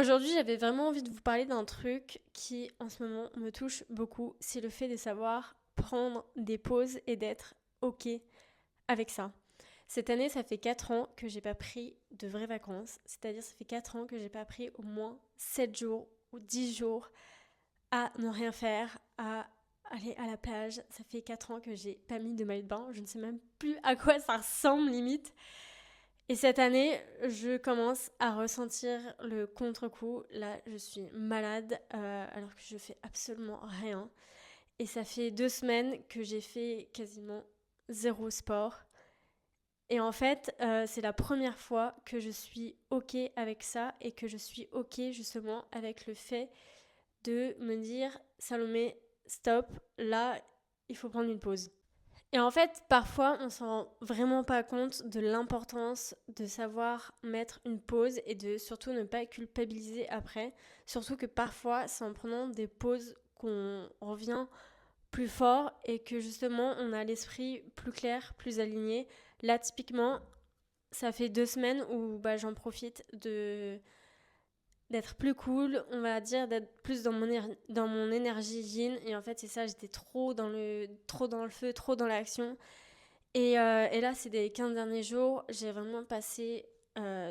Aujourd'hui, j'avais vraiment envie de vous parler d'un truc qui, en ce moment, me touche beaucoup. C'est le fait de savoir prendre des pauses et d'être OK avec ça. Cette année, ça fait 4 ans que j'ai pas pris de vraies vacances. C'est-à-dire, ça fait 4 ans que j'ai pas pris au moins 7 jours ou 10 jours à ne rien faire, à aller à la plage. Ça fait 4 ans que j'ai pas mis de maillot de bain. Je ne sais même plus à quoi ça ressemble, limite. Et cette année, je commence à ressentir le contre-coup. Là, je suis malade alors que je fais absolument rien. Et ça fait 2 semaines que j'ai fait quasiment zéro sport. Et en fait, c'est la première fois que je suis OK avec ça et que je suis OK justement avec le fait de me dire Salomé, stop, là, il faut prendre une pause. Et en fait, parfois, on s'en rend vraiment pas compte de l'importance de savoir mettre une pause et de surtout ne pas culpabiliser après. Surtout que parfois, c'est en prenant des pauses qu'on revient plus fort et que justement, on a l'esprit plus clair, plus aligné. Là, typiquement, ça fait 2 semaines où j'en profite d'être plus cool, on va dire, d'être plus dans mon énergie yin. Et en fait, c'est ça, j'étais trop dans le feu, trop dans l'action. Et là, ces 15 derniers jours, j'ai vraiment passé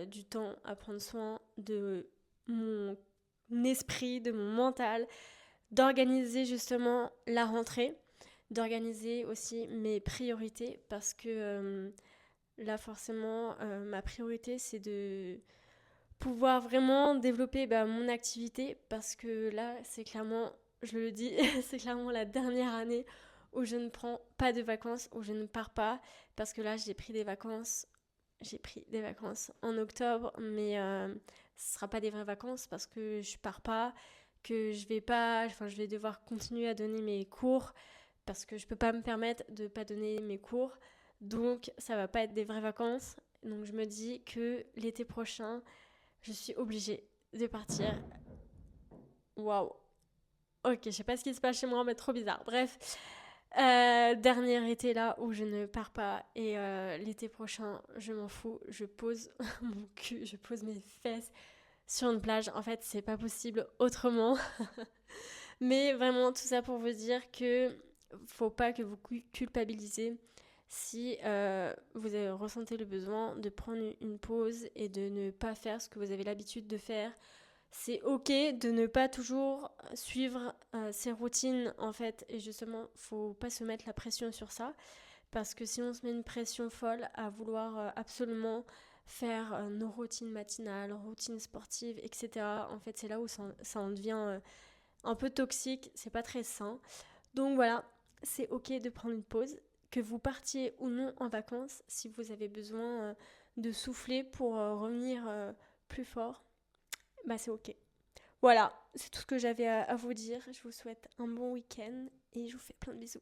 du temps à prendre soin de mon esprit, de mon mental, d'organiser justement la rentrée, d'organiser aussi mes priorités, parce que là, forcément, ma priorité, c'est de pouvoir vraiment développer mon activité, parce que là, c'est clairement, je le dis, c'est clairement la dernière année où je ne prends pas de vacances, où je ne pars pas, parce que là, j'ai pris des vacances en octobre, mais ce sera pas des vraies vacances parce que je pars pas, que je vais pas, enfin, je vais devoir continuer à donner mes cours parce que je peux pas me permettre de pas donner mes cours, donc ça va pas être des vraies vacances. Donc je me dis que l'été prochain, je suis obligée de partir. Waouh. Ok, je sais pas ce qui se passe chez moi, mais trop bizarre. Bref, dernier été là où je ne pars pas et l'été prochain, je m'en fous. Je pose mon cul, je pose mes fesses sur une plage. En fait, c'est pas possible autrement. Mais vraiment, tout ça pour vous dire que faut pas que vous culpabilisez si vous avez ressenti le besoin de prendre une pause et de ne pas faire ce que vous avez l'habitude de faire. C'est ok de ne pas toujours suivre ses routines en fait, et justement faut pas se mettre la pression sur ça, parce que si on se met une pression folle à vouloir absolument faire nos routines matinales, routines sportives, etc., en fait c'est là où ça en devient un peu toxique, c'est pas très sain. Donc voilà, c'est ok de prendre une pause, que vous partiez ou non en vacances, si vous avez besoin de souffler pour revenir plus fort, c'est ok. Voilà, c'est tout ce que j'avais à vous dire. Je vous souhaite un bon week-end et je vous fais plein de bisous.